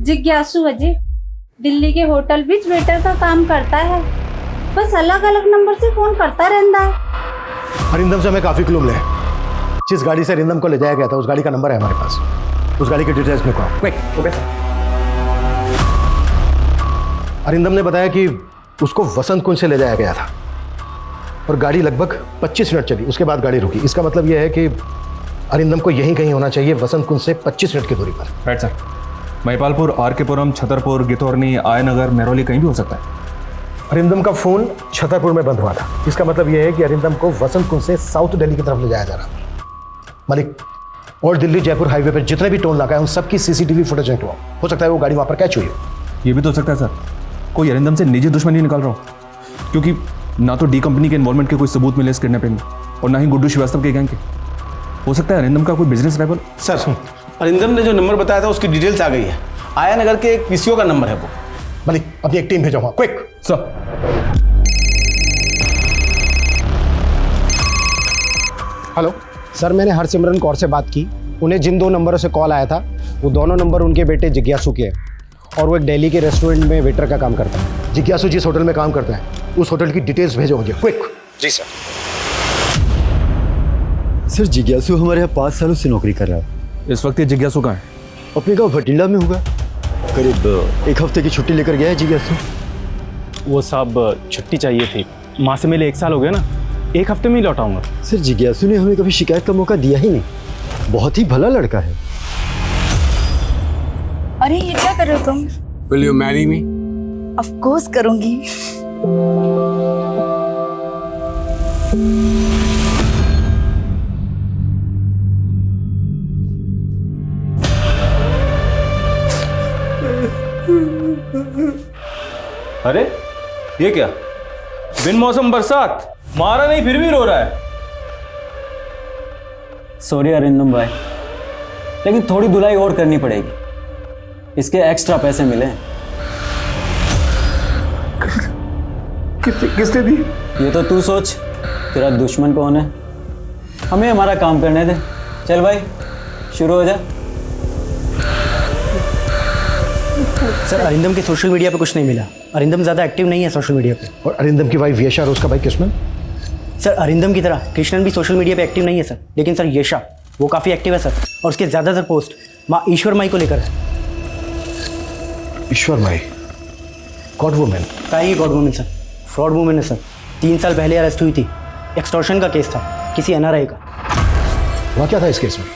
जिज्ञासु अजय, दिल्ली के होटल बीच वेटर का काम करता है, बस अलग अलग नंबर से फोन करता रहता है। अरिंदम से हमें काफी क्लू मिले हैं। जिस गाड़ी से अरिंदम को ले जाया गया था उस गाड़ी का नंबर है हमारे पास, उस गाड़ी की डिटेल्स में कहो क्विक। Okay sir. अरिंदम ने बताया कि उसको वसंत कुंज से ले जाया गया था और गाड़ी लगभग 25 मिनट चली, उसके बाद गाड़ी रुकी। इसका मतलब यह है कि अरिंदम को यहीं कहीं होना चाहिए, वसंत कुंज से 25 मिनट की दूरी पर। Right sir. महिपालपुर, आर.के.पुरम, छतरपुर, गितौरनी, आयनगर, मेहरौली कहीं भी हो सकता है। अरिंदम का फोन छतरपुर में बंद हुआ था, इसका मतलब यह है कि अरिंदम को वसंत कुंज से साउथ दिल्ली की तरफ ले जाया जा रहा था। मलिक, और दिल्ली जयपुर हाईवे पर जितने भी टोल नाका है उन सबकी CCTV फुटेज हुआ, हो सकता है वो गाड़ी वहाँ पर कैच हुई हो। ये भी तो हो सकता है सर, कोई अरिंदम से निजी दुश्मनी निकाल रहा हो, क्योंकि ना तो डी कंपनी के इन्वॉल्वमेंट के कोई सबूत मिले इस किडनैपिंग में और ना ही गुड्डू श्रीवास्तव के गैंग के। हो सकता है अरिंदम का कोई बिजनेस राइवल। सर अरिंदम ने जो नंबर बताया था उसकी डिटेल्स आ गई है, आया नगर के एक PCO का नंबर है वो। मलिक, अपनी एक टीम भेजो वहाँ क्विक। सर। हेलो सर, मैंने हरसिमरन कौर से बात की। उन्हें जिन 2 नंबरों से कॉल आया था वो दोनों नंबर उनके बेटे जिज्ञासु के हैं और वो एक दिल्ली के रेस्टोरेंट में वेटर का काम करता है। जिज्ञासु जिस होटल में काम करता है उस होटल की डिटेल्स भेजो मुझे क्विक। जी सर। सर जिज्ञासु हमारे यहाँ 5 सालों से नौकरी कर रहा है। इस वक्त ये जिज्ञासु कहाँ है? अपने गाँव भटिंडा में होगा, करीब 1 हफ्ते की छुट्टी लेकर गया है जिज्ञासु। वो साहब छुट्टी चाहिए थी, माँ से मिले 1 साल हो गया ना, 1 हफ्ते में ही लौटाऊंगा। सर जिज्ञासु ने हमें कभी शिकायत का मौका दिया ही नहीं, बहुत ही भला लड़का है। अरे ये क्या कर रहे हो तुम? Will you marry me? Of course करूंगी। अरे ये क्या, बिन मौसम बरसात, मारा नहीं फिर भी रो रहा है। सॉरी अरिंदम भाई, लेकिन थोड़ी धुलाई और करनी पड़ेगी, इसके एक्स्ट्रा पैसे मिले। किसने दी? ये तो तू सोच, तेरा दुश्मन कौन है। हमें हमारा काम करने दे। चल भाई शुरू हो जा। सर अरिंदम के सोशल मीडिया पे कुछ नहीं मिला। अरिंदम ज़्यादा एक्टिव नहीं है सोशल मीडिया पे। और अरिंदम की वाइफ यशा और उसका भाई कृष्णन? सर अरिंदम की तरह कृष्णन भी सोशल मीडिया पे एक्टिव नहीं है सर, लेकिन सर यशा वो काफ़ी एक्टिव है सर, और उसके ज़्यादातर पोस्ट माँ ईश्वर माई को लेकर है। ईश्वर माई? God women? काहे god women sir, fraud women है सर। 3 साल पहले अरेस्ट हुई थी, एक्सटॉर्शन का केस था किसी NRI का। वहाँ क्या था इस केस में?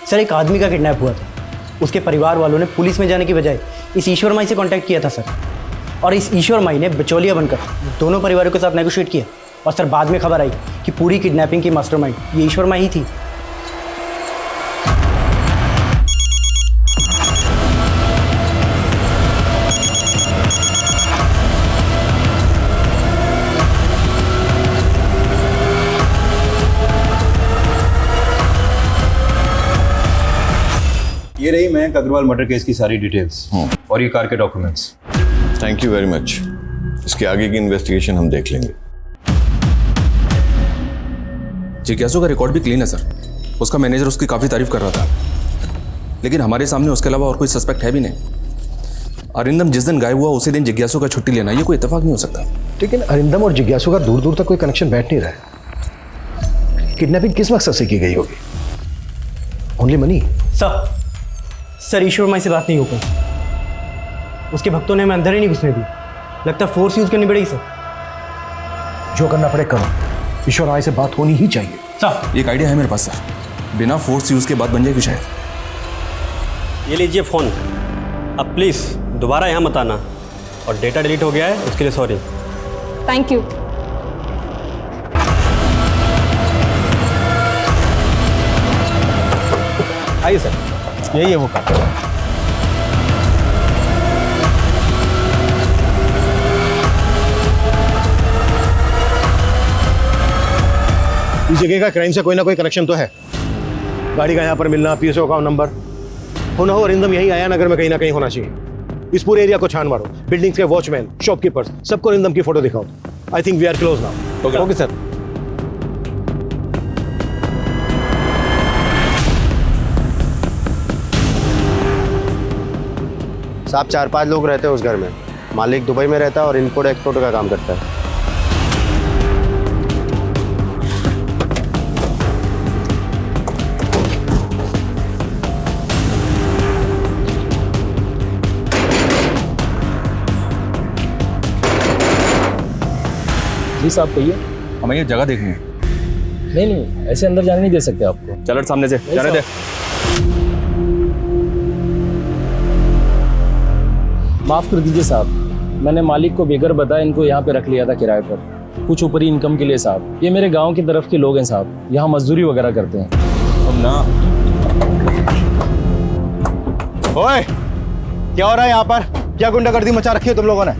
सर एक आदमी का किडनैप हुआ था, उसके परिवार वालों ने पुलिस में जाने की बजाय इस ईश्वर माई से कांटेक्ट किया था सर, और इस ईश्वर माई ने बिचौलिया बनकर दोनों परिवारों के साथ नेगोशिएट किया, और सर बाद में खबर आई कि पूरी किडनैपिंग की मास्टरमाइंड ये ईश्वर माई ही थी। ये रही मयंक अग्रवाल मर्डर केस की सारी डिटेल्स और ये कार के documents. Thank you very much. इसके आगे की इन्वेस्टिगेशन हम देख लेंगे। जिज्ञासु का रिकॉर्ड भी क्लीन है सर। उसका मैनेजर उसकी काफ़ी तारीफ कर रहा था, लेकिन हमारे सामने उसके अलावा और कोई सस्पेक्ट है भी नहीं। अरिंदम जिस दिन गायब हुआ उसी दिन जिज्ञासु का छुट्टी लेना, ये कोई इत्तेफाक नहीं हो सकता। लेकिन अरिंदम और जिज्ञासु का दूर दूर तक कोई कनेक्शन बैठ नहीं रहा है। किडनैपिंग किस मकसद से की गई होगी? Only money? सर ईश्वर माई से बात नहीं हो पाई, उसके भक्तों ने हमें अंदर ही नहीं घुसने दी। लगता है फोर्स यूज करनी पड़ेगी सर। जो करना पड़े करो, ईश्वर माई से बात होनी ही चाहिए। सर एक आइडिया है मेरे पास सर, बिना फोर्स यूज के बात बन जाएगी शायद। ये लीजिए फ़ोन, अब प्लीज़ दोबारा यहाँ मत आना, और डेटा डिलीट हो गया है उसके लिए सॉरी। Thank you. आइए सर, यही है वो कार। इस जगह का क्राइम से कोई ना कोई कनेक्शन तो है। गाड़ी का यहाँ पर मिलना, PSO का नंबर होना हो, अरिंदम यही आया नगर में कहीं ना कहीं होना चाहिए। इस पूरे एरिया को छान मारो, बिल्डिंग्स के वॉचमैन, शॉपकीपर्स, सबको अरिंदम की फोटो दिखाओ। I think we are close now. Okay sir. साहब 4-5 लोग रहते हैं उस घर में। मालिक दुबई में रहता है और इम्पोर्ट एक्सपोर्ट का काम करता है। जी साहब कहिए। हमें ये जगह देखनी है। नहीं ऐसे अंदर जाने नहीं दे सकते आपको। चलो सामने से जाने दे। माफ़ कर दीजिए साहब, मैंने मालिक को बेगर बताया इनको यहाँ पे रख लिया था किराए पर, कुछ ऊपरी इनकम के लिए साहब। ये मेरे गांव की तरफ के लोग हैं साहब, यहाँ मजदूरी वगैरह करते हैं। अब ना ओए, क्या हो रहा है यहाँ पर? क्या गुंडागर्दी मचा रखी है तुम लोगों ने?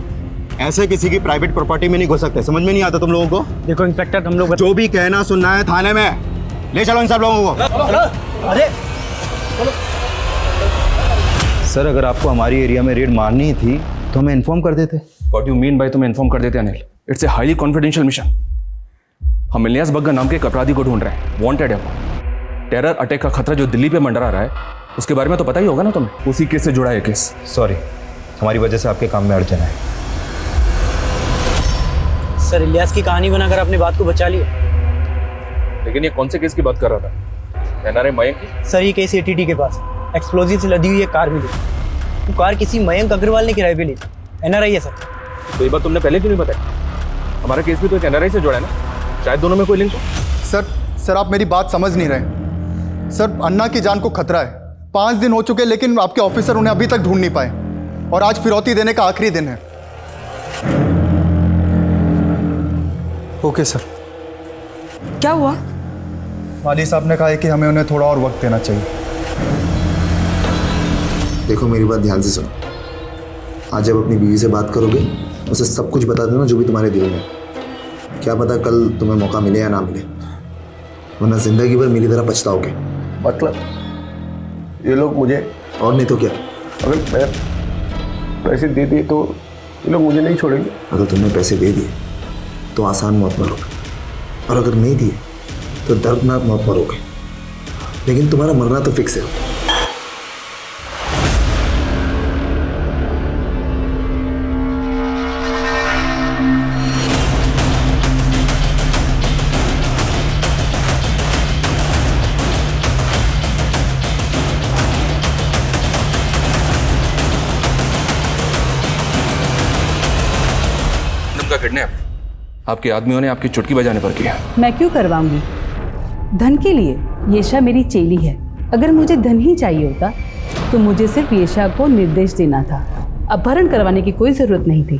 ऐसे किसी की प्राइवेट प्रॉपर्टी में नहीं घुस सकते, समझ में नहीं आता तुम लोगों को? देखो इंस्पेक्टर, हम लोग जो भी कहना सुनना है थाने में ले चलो इन सब लोगों को। अरे सर, अगर आपको हमारी एरिया में रेड मारनी ही थी तो हमें इन्फॉर्म कर देते। व्हाट यू मीन बाय तुम्हें इन्फॉर्म कर देते Anil? It's a highly confidential mission. हम इलियास बग्गा नाम के एक अपराधी को ढूंढ रहे हैं, वांटेड है वो। टेरर अटैक का खतरा जो दिल्ली पे मंडरा रहा है, उसके बारे में तो पता ही होगा ना तुम्हें। उसी केस से जुड़ा है केस। सॉरी, हमारी वजह से आपके काम में अड़चन है। सर इलियास की कहानी बनाकर अपनी बात को बचा लिया। लेकिन ये कौन से केस की बात कर रहा था? NRI मयंक की? सर ये केस ATT के पास एक्सप्लोजिव से लदी हुई एक कार मिली। वो कार किसी मयंक अग्रवाल ने किराए पे ली। NRI है सर। तो ये बात तुमने पहले क्यों नहीं बताई? हमारा केस भी तो एक NRI से जुड़ा है ना, शायद दोनों में कोई लिंक हो। सर आप मेरी बात समझ नहीं रहे। सर अन्ना की जान को खतरा है। 5 दिन हो चुके लेकिन आपके ऑफिसर उन्हें अभी तक ढूंढ नहीं पाए, और आज फिरौती देने का आखिरी दिन है। Okay sir. क्या हुआ? वाली साहब ने कहा है कि हमें उन्हें थोड़ा और वक्त देना चाहिए। देखो मेरी बात ध्यान से सुनो। आज जब अपनी बीवी से बात करोगे उसे सब कुछ बता देना जो भी तुम्हारे दिल में। क्या पता कल तुम्हें मौका मिले या ना मिले, वरना जिंदगी भर मेरी तरह पछताओगे। मतलब ये लोग मुझे, और नहीं तो क्या, अगर मैं पैसे दे दिए तो ये लोग मुझे नहीं छोड़ेंगे। अगर तुमने पैसे दे दिए तो आसान मौत मरोगे, और अगर नहीं दिए तो दर्दनाक मौत मरोगे। लेकिन तुम्हारा मरना तो फिक्स है। का किडनैप आपके आदमियों ने आपकी चुटकी बजाने पर किया। मैं क्यों करवाऊंगी? धन के लिए? येशा मेरी चेली है। अगर मुझे धन ही चाहिए होता तो मुझे सिर्फ येशा को निर्देश देना था, अपहरण करवाने की कोई ज़रूरत नहीं थी।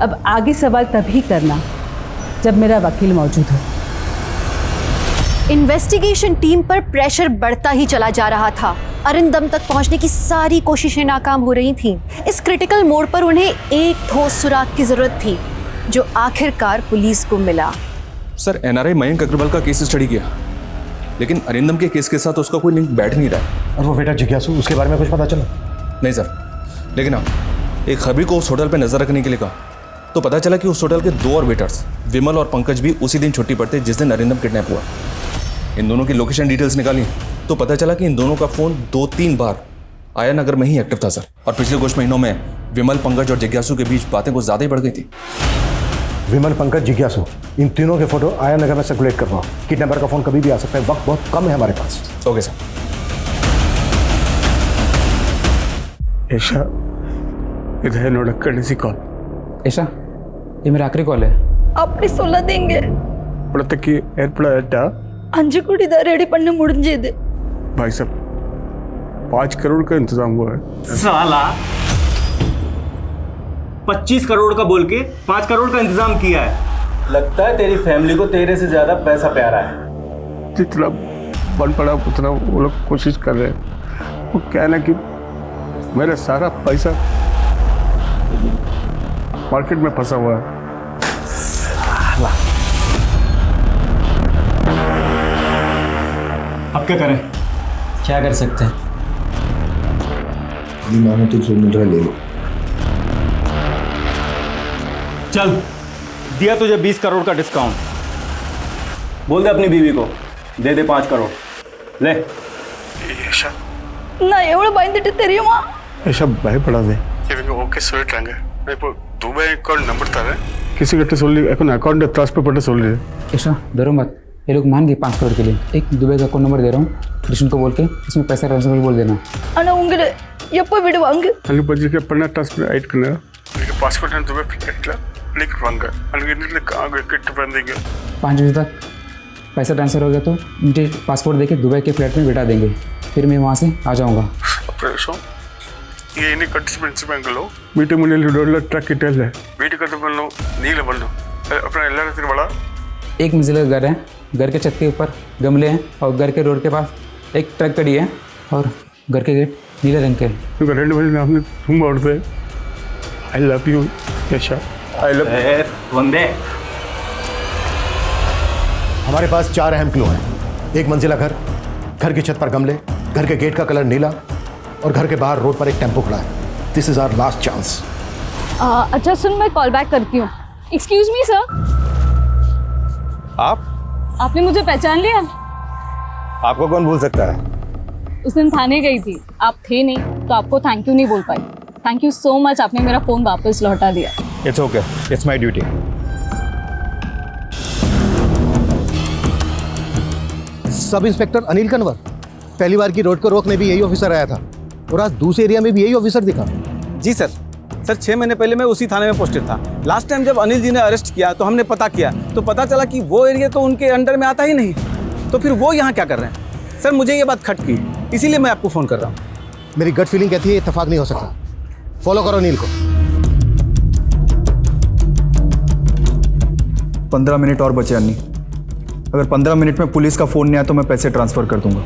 अब आगे सवाल तभी करना जब मेरा वकील मौजूद हो। इन्वेस्टिगेशन टीम पर प्रेशर बढ़ता ही चला जा रहा था। अरिंदम तक पहुंचने की सारी कोशिशें नाकाम हो रही थीं। इस क्रिटिकल मोड़ पर उन्हें एक ठोस सुराग की जरूरत थी, जो आखिरकार पुलिस को मिला। सर, एनआरआई मयंक अग्रवाल का केस स्टडी किया, लेकिन अरिंदम के केस के साथ उसका कोई लिंक बैठ नहीं रहा है। और वो बेटा जिज्ञासु, उसके बारे में कुछ पता चला? नहीं सर, लेकिन हाँ, एक खबरी को उस होटल पर नजर रखने के लिए कहा तो पता चला कि उस होटल के 2 और वेटर्स, विमल और पंकज, भी उसी दिन छुट्टी पर थे जिस दिन अरिंदम किडनैप हुआ। इन दोनों की लोकेशन डिटेल्स निकाली तो पता चला कि इन दोनों का फोन 2-3 बार आया नगर में ही एक्टिव था सर। और पिछले कुछ महीनों में विमल, पंकज और जिज्ञासु के बीच बातें कुछ ज़्यादा ही बढ़ गई थी। विमल, पंकज, जिज्ञासु, इन तीनों के फोटो आया नगर में सर्कुलेट करवाओ। किडनैपर का फोन कभी भी आ सकता है, वक्त बहुत कम है हमारे पास। Okay sir. ऐशा, इधर है नोट करेंसी कॉल। ऐशा, ये मेरा आखिरी कॉल है। अपनी 16 देंगे पुड़तक्की एयरपोर्ट अंजुकुड़ी रेडी पन्ने मुड़े भाई साहब 5 करोड़ का इंतजाम हुआ है। साला 25 करोड़ का बोल के 5 करोड़ का इंतजाम किया है। लगता है तेरी फैमिली को तेरे से ज्यादा पैसा प्यारा है। जितना बन पड़ा उतना वो लोग कोशिश कर रहे हैं। वो क्या है ना कि मेरा सारा पैसा मार्केट में फंसा हुआ है। अब क्या करें? क्या कर सकते हैं? मानो तो जो मिल रहा है ले लो। चल, दिया तुझे 20 करोड़ का डिस्काउंट। बोल दे अपनी बीवी को दे दे 5 करोड़। ले। ऐशा ना एवढं बांधिட்டு தெரியுமா? ऐशा பயப்படாத. இவங்க ஓகே சொல்லிட்டாங்க. நான் இப்போ துபாய் அக்கௌண்ட் நம்பர் தரேன். किसी கிட்ட சொல்லி এখন அக்கௌண்ட் ट्रांसफर பண்ண சொல்லு। ऐशा डरो मत, ये लोग मान गए 5 करोड़ के लिए। एक दुबई का अकाउंट नंबर दे रहा हूँ, कृष्ण को बोल के इसमें पैसा ट्रांसफर बोल देना। ஆனா உங்களை எப்போ விடுவாங்க? அங்க பட்ஜெட் பண்ண ट्रांसफर ஆயிட் பண்ணா எனக்கு பாஸ்போர்ட் நான் துபாய் ஃப்ளைட்ல लेकर அங்க இருந்து அங்க கிட்ட வந்தீங்க 5 बजे तक पैसा ट्रांसफर हो गया तो मुझे पासपोर्ट देके दुबई के फ्लैट में बिठा देंगे, फिर मैं वहाँ से आ जाऊँगा। ये इन्हीं कटिस्मेंट्स बैंगलो वीट मुन्ने डोर ट्रक इटल है वीट कट बनो नील बनो अपना எல்லா இடத்துல बड़ा एक मंजिला घर है, घर के छत के ऊपर गमले हैं और घर के रोड के पास एक ट्रक खड़ी है और घर के गेट नीले रंग के हैं। रेड वाले नाम ने तुम बोल दे I love you Aisha I love वंदे। हमारे पास 4 अहम क्लू हैं। एक मंजिला घर, घर की छत पर गमले, घर के गेट का कलर नीला और घर के बाहर रोड पर एक टेम्पो खड़ा है। This is our last chance. अच्छा सुन, मैं कॉल बैक करती हूँ। Excuse me sir. आपने मुझे पहचान लिया? आपको कौन भूल सकता है? उस दिन थाने गई थी, आप थे नहीं तो आपको थैंक यू नहीं बोल पाई। थैंक यू सो मच, आपने मेरा फ़ोन वापस लौटा दिया। It's okay, it's my duty. Sub inspector Anil Kanwar, पहली बार की रोड को रोकने भी यही ऑफिसर आया था और आज दूसरे एरिया में भी यही ऑफिसर दिखा। जी सर। 6 महीने पहले मैं उसी थाने में पोस्टेड था। लास्ट टाइम जब अनिल जी ने अरेस्ट किया तो हमने पता किया तो पता चला कि वो एरिया तो उनके अंडर में आता ही नहीं, तो फिर वो यहाँ क्या कर रहे हैं? सर मुझे ये बात खटकी, इसीलिए मैं आपको फ़ोन कर रहा हूँ। मेरी गट फीलिंग कहती है इत्तेफाक नहीं हो सकता। फॉलो करो अनिल को। 15 मिनट और बचे अन्नी। अगर 15 मिनट में पुलिस का फ़ोन नहीं आया तो मैं पैसे ट्रांसफ़र कर दूंगा।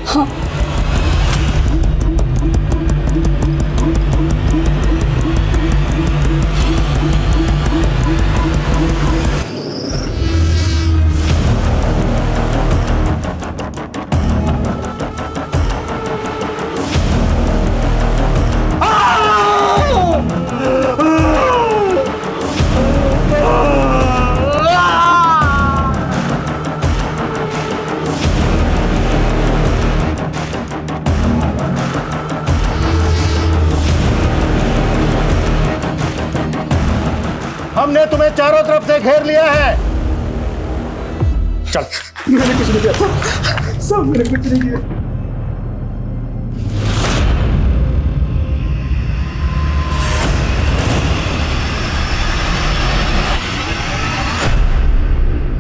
हाँ। घेर लिया है। चल। मैंने कुछ नहीं किया सर, मैंने कुछ नहीं किया।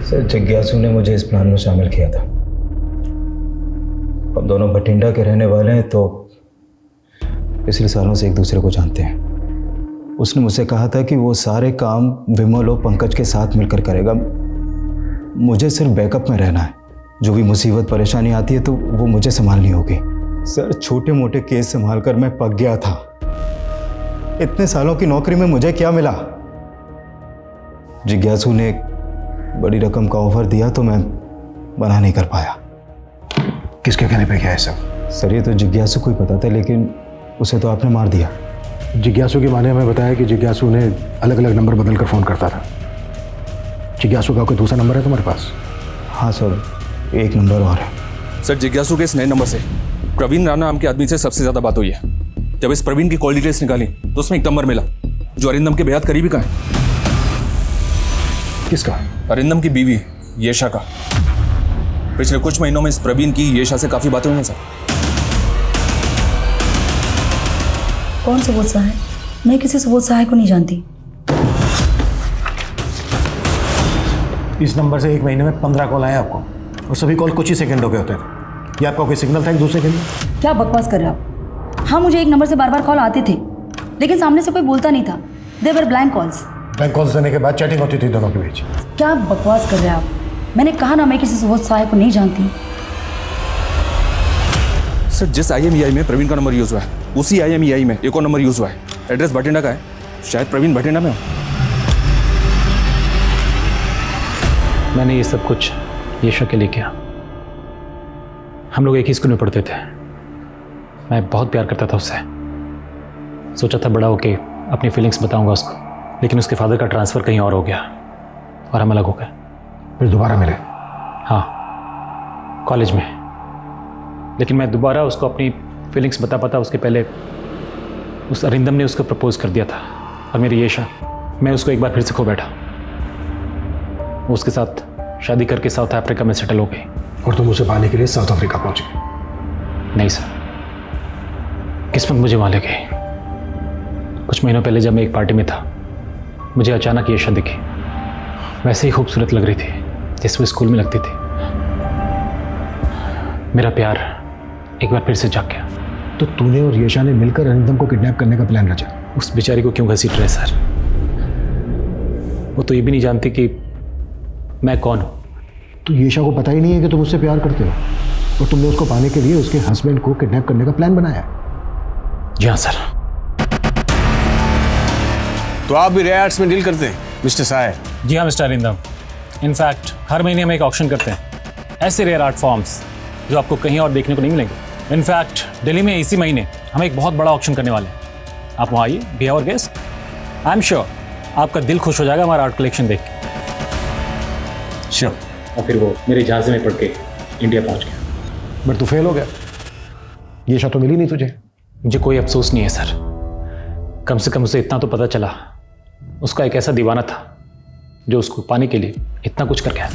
सर जिज्ञासु ने मुझे इस प्लान में शामिल किया था। हम दोनों भटिंडा के रहने वाले हैं तो पिछले सालों से एक दूसरे को जानते हैं। उसने मुझसे कहा था कि वो सारे काम विमल और पंकज के साथ मिलकर करेगा। मुझे सिर्फ बैकअप में रहना है। जो भी मुसीबत परेशानी आती है तो वो मुझे संभालनी होगी। सर छोटे मोटे केस संभाल कर मैं पक गया था। इतने सालों की नौकरी में मुझे क्या मिला? जिज्ञासु ने एक बड़ी रकम का ऑफर दिया तो मैं मना नहीं कर पाया। किसके कहने पे क्या है सब? सर ये तो जिज्ञासु को ही पता था, लेकिन उसे तो आपने मार दिया। जिज्ञासु की माँ ने हमें बताया कि जिज्ञासु ने अलग अलग नंबर बदल कर फ़ोन करता था। जिज्ञासु का कोई दूसरा नंबर है तुम्हारे पास? हाँ सर, एक नंबर और है। सर जिज्ञासु के इस नए नंबर से प्रवीण राणा नाम के आदमी से सबसे ज़्यादा बात हुई है। जब इस प्रवीण की कॉल डिटेल्स निकाली तो उसमें एक नंबर मिला जो अरिंदम के बेहद करीबी का है। किसका? अरिंदम की बीवी येशा का। पिछले कुछ महीनों में इस प्रवीण की येशा से काफ़ी बातें हुई हैं सर। कौन सुबोध सहाय? मैं किसी सुबोध सहाय को नहीं जानती। इस नंबर से एक महीने में 15 कॉल आए आपको, और सभी कॉल कुछ ही सेकंडों के होते थे। ये आपका कोई सिग्नल था एक दूसरे के लिए? क्या बकवास कर रहे हो आप? हाँ, मुझे एक नंबर से बार बार कॉल आते थे, लेकिन सामने से कोई बोलता नहीं था। देवर ब्लैंक कॉल्स। ब्लैंक कॉल्स देने के बाद चैटिंग होती थी दोनों के बीच। क्या बकवास कर रहे हैं आप? मैंने कहा ना, मैं किसी सुबोध सहाय को नहीं जानती। सर जिस IMEI में प्रवीण का नंबर यूज हुआ है उसी IMEI में एक और नंबर यूज हुआ है। एड्रेस भटिंडा का है। शायद प्रवीण भटिंडा में हो। मैंने ये सब कुछ येशा के लिए किया। हम लोग एक ही स्कूल में पढ़ते थे। मैं बहुत प्यार करता था उससे। सोचा था बड़ा होके अपनी फीलिंग्स बताऊंगा उसको, लेकिन उसके फादर का ट्रांसफ़र कहीं और हो गया और हम अलग हो गए। फिर दोबारा मिले? हाँ, कॉलेज में। लेकिन मैं दोबारा उसको अपनी फीलिंग्स बता पाता उसके पहले उस अरिंदम ने उसको प्रपोज कर दिया था। और मेरी येशा, मैं उसको एक बार फिर से खो बैठा। वो उसके साथ शादी करके साउथ अफ्रीका में सेटल हो गई। और तुम उसे पाने के लिए साउथ अफ्रीका पहुंच गए? नहीं सर, किस्मत मुझे वहाँ ले गई। कुछ महीनों पहले जब मैं एक पार्टी में था, मुझे अचानक येशा दिखी। वैसे ही खूबसूरत लग रही थी जैसे वो स्कूल में लगती थी। मेरा प्यार एक बार फिर से जाग गया। तो तूने और येशा ने मिलकर अरिंदम को किडनैप करने का प्लान रचा? उस बेचारी को क्यों घसीट रहे सर? वो तो ये भी नहीं जानती कि मैं कौन हूँ। तो येशा को पता ही नहीं है कि तुम उससे प्यार करते हो, और तुमने उसको पाने के लिए उसके हस्बैंड को किडनैप करने का प्लान बनाया? जी हाँ सर। तो आप भी रेयर आर्ट्स में डील करते हैं मिस्टर साय? जी हाँ मिस्टर अरिंदम। इनफैक्ट हर महीने हम एक ऑक्शन करते हैं, ऐसे रेयर आर्ट फॉर्म्स जो आपको कहीं और देखने को नहीं मिलेंगे। इनफैक्ट दिल्ली में इसी महीने हम एक बहुत बड़ा ऑक्शन करने वाले हैं। आप वहाँ आइए, be our guest. I am sure आपका दिल खुश हो जाएगा हमारा आर्ट कलेक्शन देख के। श्योर। और फिर वो मेरे जहाज़ में पढ़ के इंडिया पहुँच गया। बट तू फेल हो गया। येशा तो मिली नहीं तुझे। मुझे कोई अफसोस नहीं है सर। कम से कम उसे इतना तो पता चला, उसका एक ऐसा दीवाना था जो उसको पाने के लिए इतना कुछ कर गया।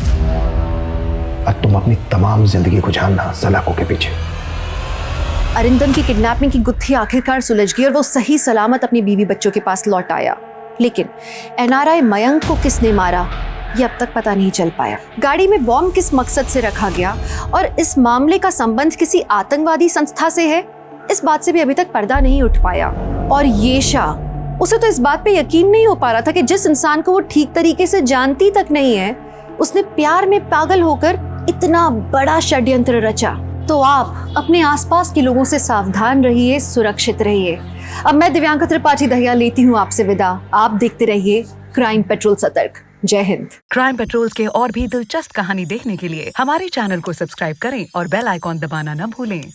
अब तुम अपनी तमाम जिंदगी को जानना सलाखों के पीछे। अरिंदम की किडनैपिंग की गुत्थी आखिरकार सुलझ गई और वो सही सलामत अपनी बीवी बच्चों के पास लौट आया। लेकिन NRI मयंक को किसने मारा ये अब तक पता नहीं चल पाया। गाड़ी में बॉम्ब किस मकसद से रखा गया और इस मामले का संबंध किसी आतंकवादी संस्था से है, इस बात से भी अभी तक पर्दा नहीं उठ पाया। और येशा, उसे तो इस बात पे यकीन नहीं हो पा रहा था कि जिस इंसान को वो ठीक तरीके से जानती तक नहीं है, उसने प्यार में पागल होकर इतना बड़ा षड्यंत्र रचा। तो आप अपने आसपास के लोगों से सावधान रहिए, सुरक्षित रहिए। अब मैं दिव्यांका त्रिपाठी दहिया लेती हूँ आपसे विदा। आप देखते रहिए क्राइम पेट्रोल सतर्क। जय हिंद। क्राइम पेट्रोल के और भी दिलचस्प कहानी देखने के लिए हमारे चैनल को सब्सक्राइब करें और बेल आइकॉन दबाना न भूलें।